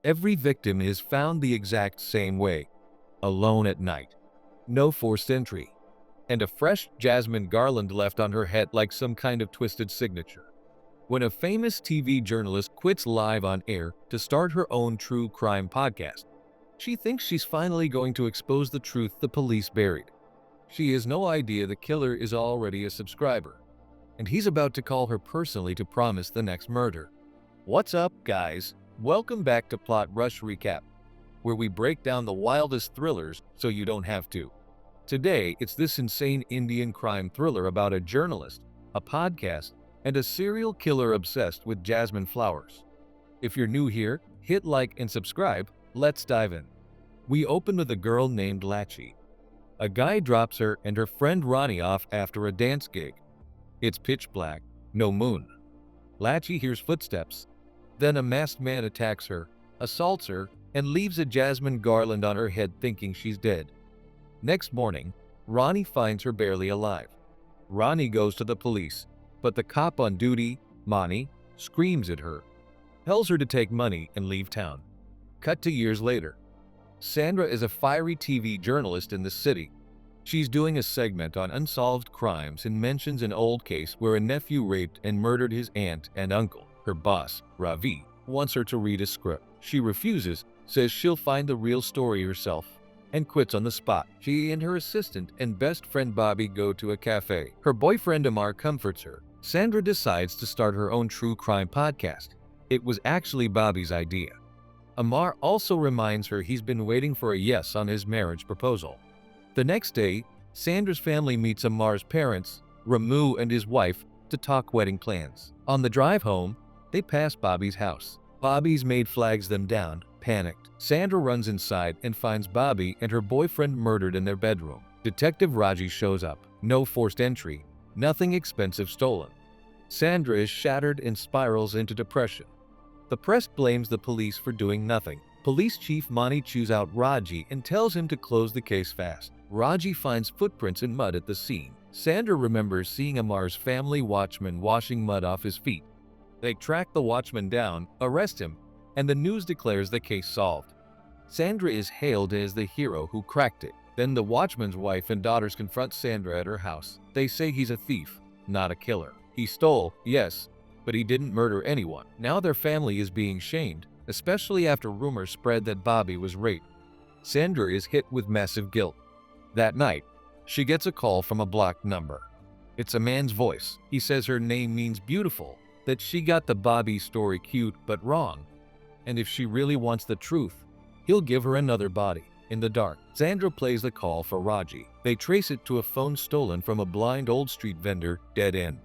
Every victim is found the exact same way, alone at night. No forced entry, and a fresh jasmine garland left on her head like some kind of twisted signature. When a famous TV journalist quits live on air to start her own true crime podcast, she thinks she's finally going to expose the truth the police buried. She has no idea the killer is already a subscriber, and he's about to call her personally to promise the next murder. What's up, guys? Welcome back to Plot Rush Recap, where we break down the wildest thrillers so you don't have to. Today, it's this insane Indian crime thriller about a journalist, a podcast, and a serial killer obsessed with jasmine flowers. If you're new here, hit like and subscribe. Let's dive in. We open with a girl named Lachi. A guy drops her and her friend Ronnie off after a dance gig. It's pitch black, no moon. Lachi hears footsteps. Then a masked man attacks her, assaults her, and leaves a jasmine garland on her head thinking she's dead. Next morning, Ronnie finds her barely alive. Ronnie goes to the police, but the cop on duty, Mani, screams at her, tells her to take money and leave town. Cut to years later. Sandra is a fiery TV journalist in the city. She's doing a segment on unsolved crimes and mentions an old case where a nephew raped and murdered his aunt and uncle. Her boss, Ravi, wants her to read a script. She refuses, says she'll find the real story herself, and quits on the spot. She and her assistant and best friend Bobby go to a cafe. Her boyfriend Amar comforts her. Sandra decides to start her own true crime podcast. It was actually Bobby's idea. Amar also reminds her he's been waiting for a yes on his marriage proposal. The next day, Sandra's family meets Amar's parents, Ramu and his wife, to talk wedding plans. On the drive home, they pass Bobby's house. Bobby's maid flags them down, panicked. Sandra runs inside and finds Bobby and her boyfriend murdered in their bedroom. Detective Raji shows up. No forced entry, nothing expensive stolen. Sandra is shattered and spirals into depression. The press blames the police for doing nothing. Police Chief Mani chews out Raji and tells him to close the case fast. Raji finds footprints in mud at the scene. Sandra remembers seeing Amar's family watchman washing mud off his feet. They track the watchman down, arrest him, and the news declares the case solved. Sandra is hailed as the hero who cracked it. Then the watchman's wife and daughters confront Sandra at her house. They say he's a thief, not a killer. He stole, yes, but he didn't murder anyone. Now their family is being shamed, especially after rumors spread that Bobby was raped. Sandra is hit with massive guilt. That night, she gets a call from a blocked number. It's a man's voice. He says her name means beautiful, that she got the Bobby story cute but wrong, and if she really wants the truth, he'll give her another body. In the dark, Sandra plays the call for Raji. They trace it to a phone stolen from a blind old street vendor, dead end.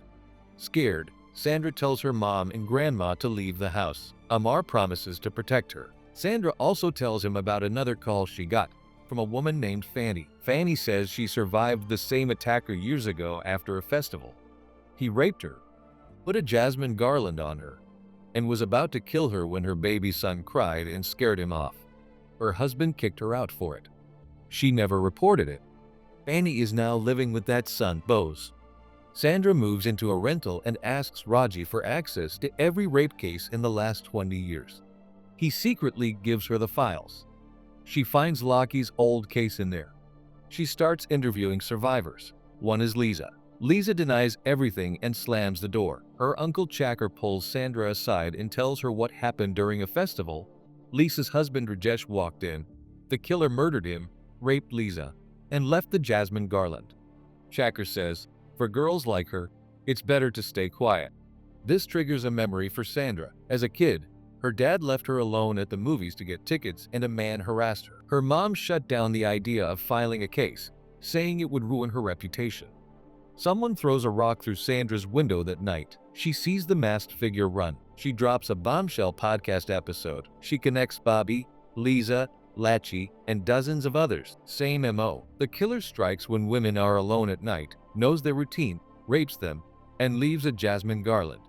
Scared, Sandra tells her mom and grandma to leave the house. Amar promises to protect her. Sandra also tells him about another call she got from a woman named Fanny. Fanny says she survived the same attacker years ago after a festival. He raped her, put a jasmine garland on her, and was about to kill her when her baby son cried and scared him off. Her husband kicked her out for it. She never reported it. Fanny is now living with that son, Bose. Sandra moves into a rental and asks Raji for access to every rape case in the last 20 years. He secretly gives her the files. She finds Lachi's old case in there. She starts interviewing survivors. One is Lisa. Lisa denies everything and slams the door. Her uncle Chacker pulls Sandra aside and tells her what happened during a festival. Lisa's husband Rajesh walked in. The killer murdered him, raped Lisa, and left the jasmine garland. Chacker says, for girls like her, it's better to stay quiet. This triggers a memory for Sandra. As a kid, her dad left her alone at the movies to get tickets and a man harassed her. Her mom shut down the idea of filing a case, saying it would ruin her reputation. Someone throws a rock through Sandra's window that night. She sees the masked figure run. She drops a bombshell podcast episode. She connects Bobby, Lisa, Lachi, and dozens of others. Same MO. The killer strikes when women are alone at night, knows their routine, rapes them, and leaves a jasmine garland.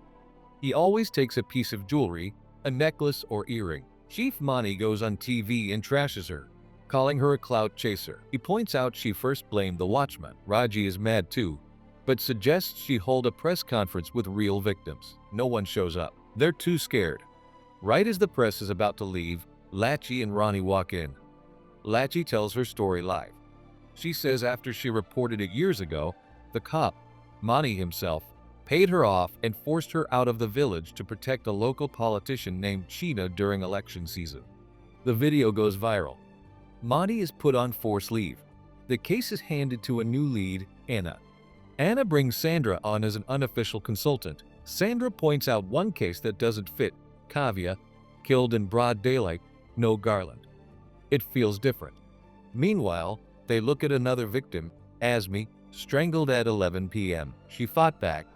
He always takes a piece of jewelry, a necklace or earring. Chief Mani goes on TV and trashes her, calling her a clout chaser. He points out she first blamed the watchman. Raji is mad too, but suggests she hold a press conference with real victims. No one shows up. They're too scared. Right as the press is about to leave, Lachi and Ronnie walk in. Lachi tells her story live. She says after she reported it years ago, the cop, Monty himself, paid her off and forced her out of the village to protect a local politician named Cheetah during election season. The video goes viral. Monty is put on forced leave. The case is handed to a new lead, Anna. Anna brings Sandra on as an unofficial consultant. Sandra points out one case that doesn't fit. Kavya, killed in broad daylight, no garland. It feels different. Meanwhile, they look at another victim, Asmi, strangled at 11 p.m. She fought back,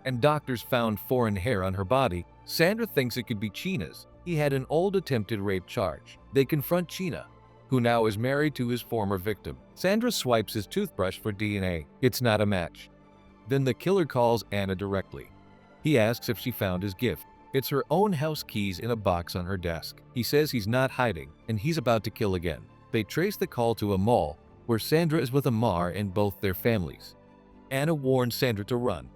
and doctors found foreign hair on her body. Sandra thinks it could be China's. He had an old attempted rape charge. They confront China, who now is married to his former victim. Sandra swipes his toothbrush for DNA. It's not a match. Then the killer calls Anna directly. He asks if she found his gift. It's her own house keys in a box on her desk. He says he's not hiding, and he's about to kill again. They trace the call to a mall, where Sandra is with Amar and both their families. Anna warns Sandra to run.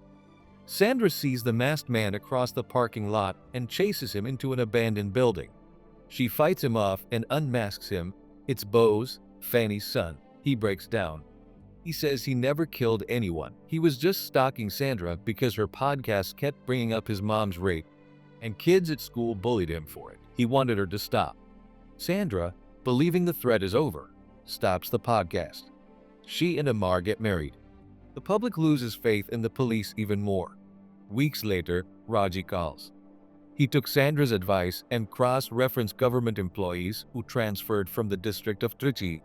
Sandra sees the masked man across the parking lot and chases him into an abandoned building. She fights him off and unmasks him. It's Bose, Fanny's son. He breaks down. He says he never killed anyone. He was just stalking Sandra because her podcast kept bringing up his mom's rape, and kids at school bullied him for it. He wanted her to stop. Sandra, believing the threat is over, stops the podcast. She and Amar get married. The public loses faith in the police even more. Weeks later, Raji calls. He took Sandra's advice and cross-referenced government employees who transferred from the district of Trichy,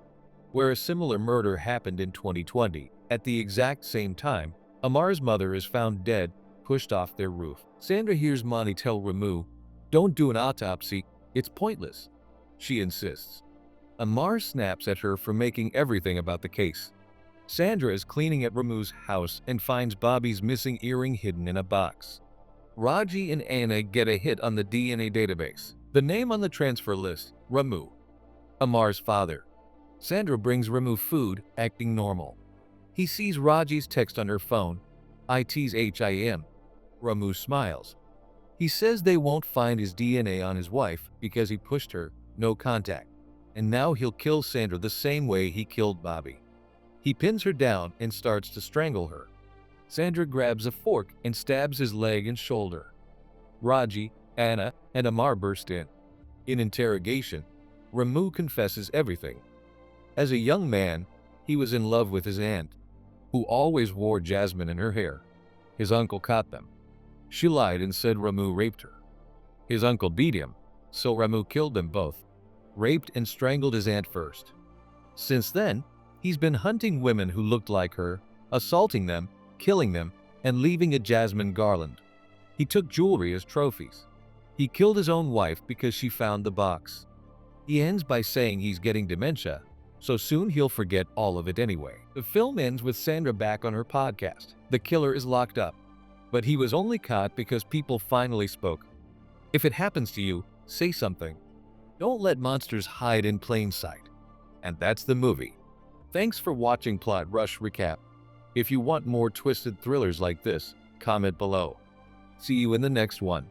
where a similar murder happened in 2020. At the exact same time, Amar's mother is found dead, pushed off their roof. Sandra hears Monty tell Ramu, "Don't do an autopsy, it's pointless." She insists. Amar snaps at her for making everything about the case. Sandra is cleaning at Ramu's house and finds Bobby's missing earring hidden in a box. Raji and Anna get a hit on the DNA database. The name on the transfer list, Ramu, Amar's father. Sandra brings Ramu food, acting normal. He sees Raji's text on her phone, "It's him." Ramu smiles. He says they won't find his DNA on his wife because he pushed her, no contact. And now he'll kill Sandra the same way he killed Bobby. He pins her down and starts to strangle her. Sandra grabs a fork and stabs his leg and shoulder. Raji, Anna, and Amar burst in. In interrogation, Ramu confesses everything. As a young man, he was in love with his aunt, who always wore jasmine in her hair. His uncle caught them. She lied and said Ramu raped her. His uncle beat him, so Ramu killed them both, raped and strangled his aunt first. Since then, he's been hunting women who looked like her, assaulting them, killing them, and leaving a jasmine garland. He took jewelry as trophies. He killed his own wife because she found the box. He ends by saying he's getting dementia, so soon he'll forget all of it anyway. The film ends with Sandra back on her podcast. The killer is locked up, but he was only caught because people finally spoke. If it happens to you, say something. Don't let monsters hide in plain sight. And that's the movie. Thanks for watching Plot Rush Recap. If you want more twisted thrillers like this, comment below. See you in the next one.